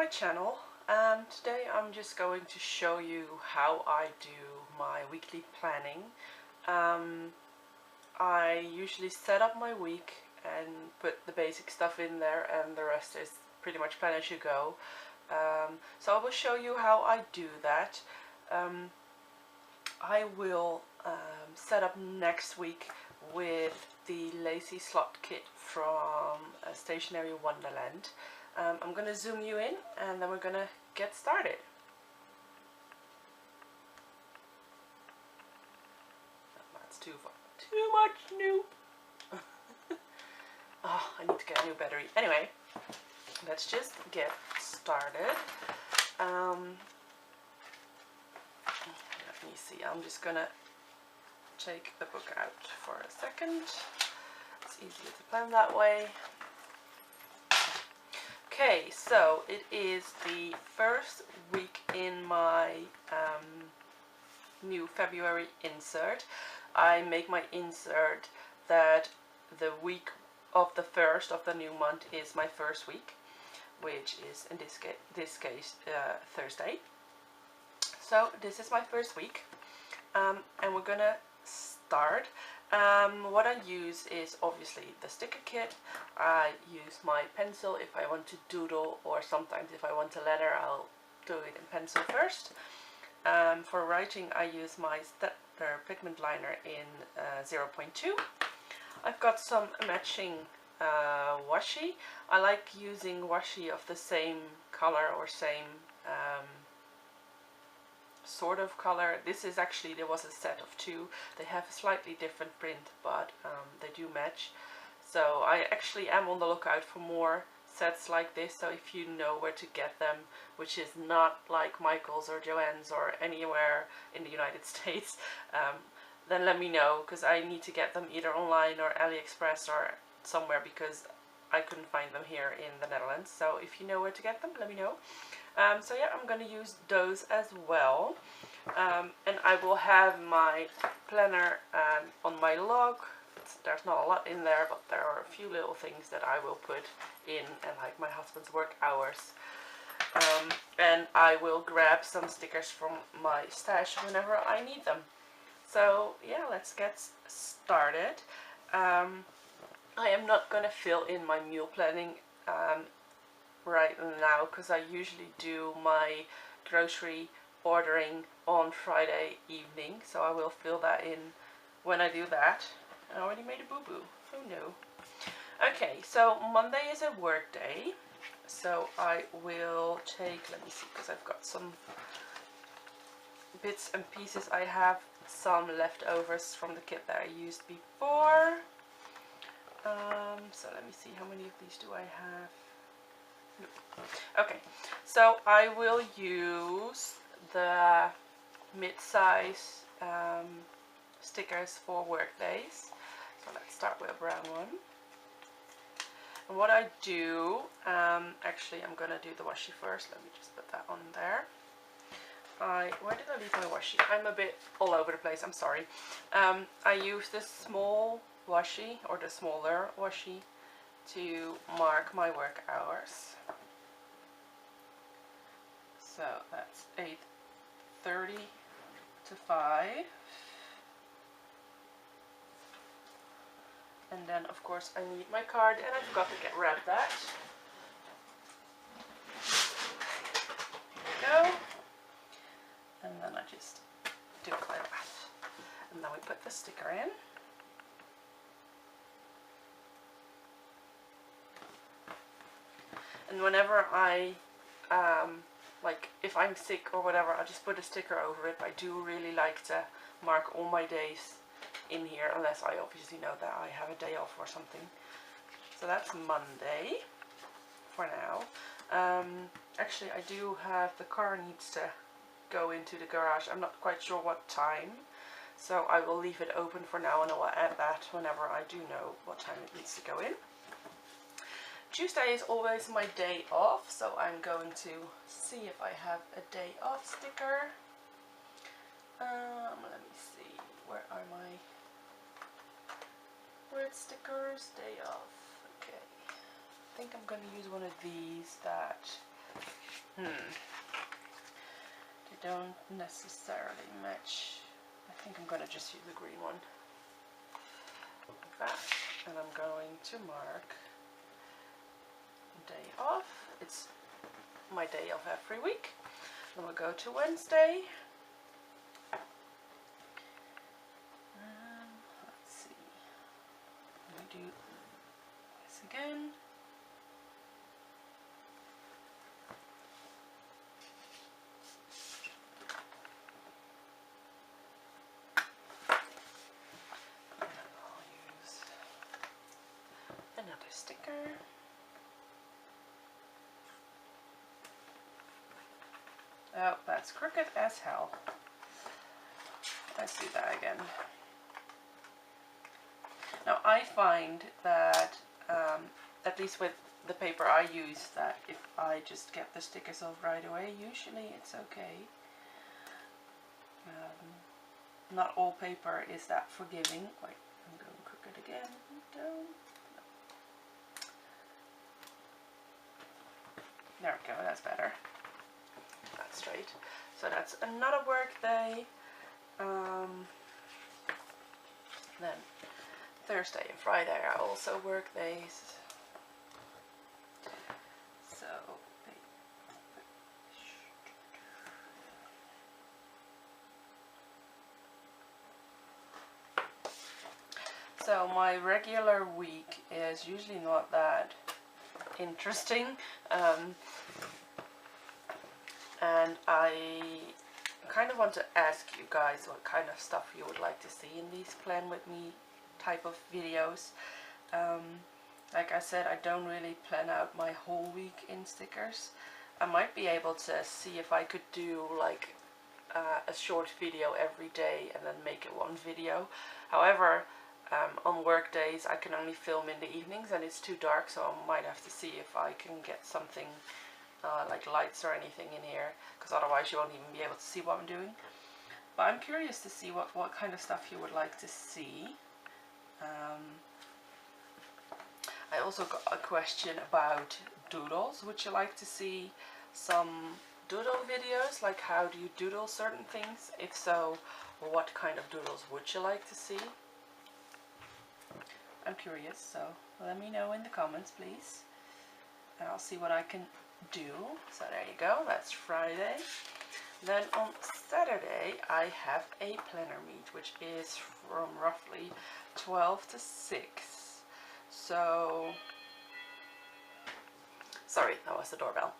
my channel. Today I'm just going to show you how I do my weekly planning. I usually set up my week and put the basic stuff in there, and the rest is pretty much plan as you go. So I will show you how I do that. I will set up next week with the Lacy Slot Kit from Stationery Wonderland. I'm going to zoom you in and then we're going to get started. That's too much new. Oh, I need to get a new battery. Anyway, let's just get started. Let me see, I'm just gonna take the book out for a second. It's easier to plan that way. Okay, so it is the first week in my new February insert. I make my insert that the week of the first of the new month is my first week, which is in this case Thursday. So this is my first week, and we're gonna start. What I use is obviously the sticker kit. I use my pencil if I want to doodle, or sometimes if I want a letter I'll do it in pencil first. For writing I use my Staedtler pigment liner in 0.2. I've got some matching washi. I like using washi of the same color or same sort of color. This is actually, there was a set of two. They have a slightly different print, but they do match. So I actually am on the lookout for more sets like this. So if you know where to get them, which is not like Michael's or Joann's or anywhere in the United States, then let me know, because I need to get them either online or AliExpress or somewhere, because I couldn't find them here in the Netherlands. So if you know where to get them, let me know. So yeah, I'm going to use those as well. And I will have my planner on my log. There's not a lot in there, but there are a few little things that I will put in, and like my husband's work hours. And I will grab some stickers from my stash whenever I need them. So yeah, let's get started. I am not going to fill in my meal planning right now, because I usually do my grocery ordering on Friday evening, so I will fill that in when I do that. I already made a boo-boo. Oh no. Okay, so Monday is a work day, so I will take, let me see, because I've got some bits and pieces. I have some leftovers from the kit that I used before. So let me see, how many of these do I have? Okay, so I will use the mid-size stickers for work days. So let's start with a brown one. And what I do, actually I'm going to do the washi first. Let me just put that on there. Where did I leave my washi? I'm a bit all over the place, I'm sorry. I use this small washi, or the smaller washi, to mark my work hours. So that's 8:30 to 5. And then of course I need my card, and I forgot to wrap that. There we go. And then I just do it like that. And then we put the sticker in. And whenever I, like if I'm sick or whatever, I just put a sticker over it. I do really like to mark all my days in here, unless I obviously know that I have a day off or something. So that's Monday for now. Actually I do have, the car needs to go into the garage. I'm not quite sure what time, so I will leave it open for now, and I will add that whenever I do know what time it needs to go in. Tuesday is always my day off, so I'm going to see if I have a day off sticker. Let me see, where are my word stickers? Day off. Okay, I think I'm going to use one of these that They don't necessarily match. I think I'm going to just use the green one. Like that. And I'm going to mark day off. It's my day off every week. Then we'll go to Wednesday. Let's see. Let me do this again. Another sticker. Oh, that's crooked as hell. Let's do that again. Now I find that, at least with the paper I use, that if I just get the stickers off right away, usually it's okay. Not all paper is that forgiving. Wait, I'm going crooked again. Down. There we go, that's better. That's straight. So that's another work day. Then Thursday and Friday are also work days. So my regular week is usually not that interesting, and I kind of want to ask you guys what kind of stuff you would like to see in these plan with me type of videos. Like I said, I don't really plan out my whole week in stickers. I might be able to see if I could do like a short video every day and then make it one video. However, on work days I can only film in the evenings and it's too dark, so I might have to see if I can get something like lights or anything in here, because otherwise you won't even be able to see what I'm doing. But I'm curious to see what kind of stuff you would like to see. I also got a question about doodles. Would you like to see some doodle videos, like how do you doodle certain things? If so, what kind of doodles would you like to see? I'm curious, so let me know in the comments, please, and I'll see what I can do. So there you go, that's Friday. Then on Saturday I have a planner meet, which is from roughly 12 to 6. So, sorry, that was the doorbell.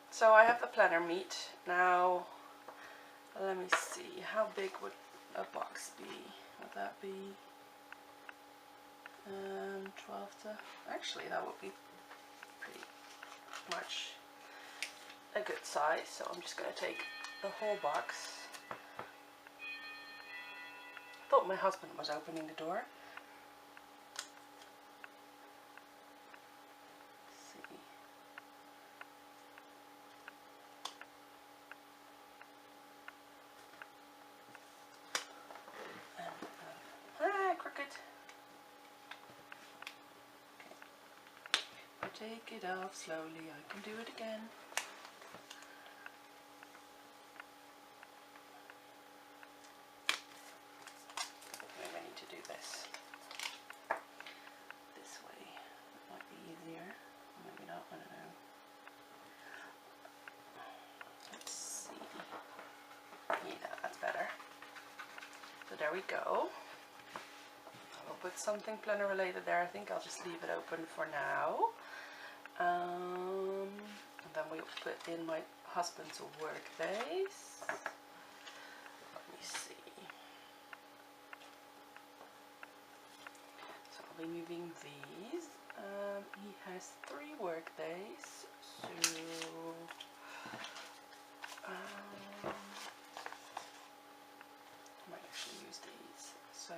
So I have the planner meet. Now, let me see, how big would a box be? Would that be 12 to, actually that would be pretty much a good size, so I'm just going to take the whole box. I thought my husband was opening the door. Let's see. Crooked. Take it off slowly, I can do it again. Maybe I need to do this way. It might be easier. Maybe not, I don't know. Let's see. Yeah, that's better. So there we go. I'll put something planner related there. I think I'll just leave it open for now. And then we'll put in my husband's work days. Let me see. So I'll be moving these. He has 3 work days. So I might actually use these. So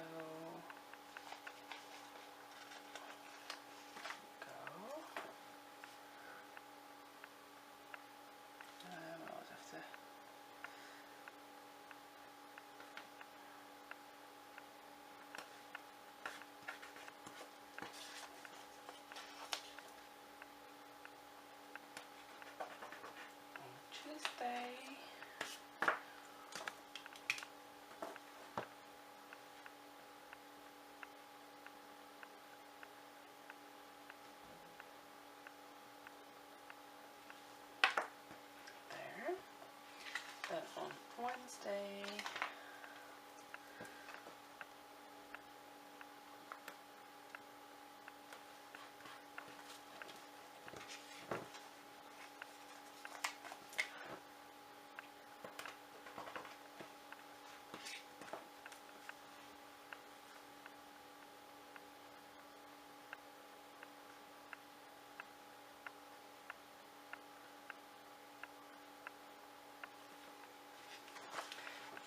Wednesday. There. Then on Wednesday.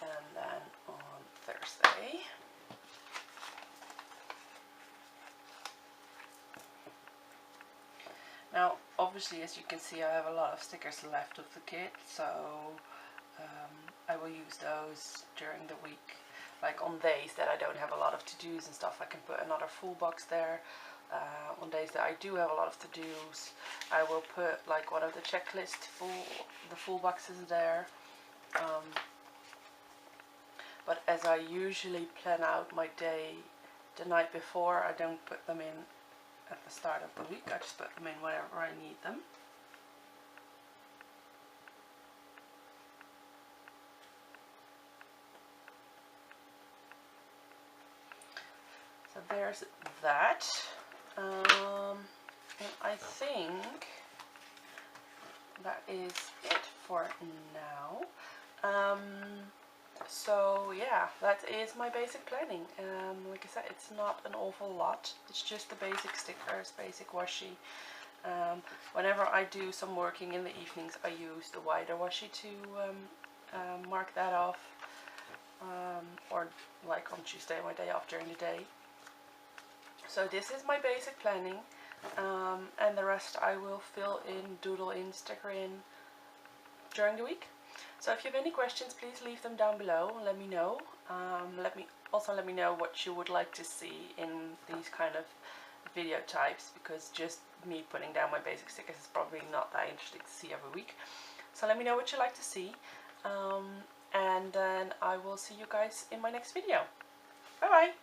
And then on Thursday. Now, obviously, as you can see, I have a lot of stickers left of the kit, so I will use those during the week. Like on days that I don't have a lot of to-dos and stuff, I can put another full box there. On days that I do have a lot of to-dos, I will put like one of the checklist the full boxes there. But as I usually plan out my day the night before, I don't put them in at the start of the week. I just put them in whenever I need them. So there's that. And I think that is it for now. So yeah, that is my basic planning. Like I said, it's not an awful lot. It's just the basic stickers, basic washi. Whenever I do some working in the evenings, I use the wider washi to mark that off. Or like on Tuesday, my day off during the day. So this is my basic planning. And the rest I will fill in, doodle in, sticker in during the week. So if you have any questions, please leave them down below and let me know. Let me know what you would like to see in these kind of video types, because just me putting down my basic stickers is probably not that interesting to see every week. So let me know what you like to see, and then I will see you guys in my next video. Bye bye!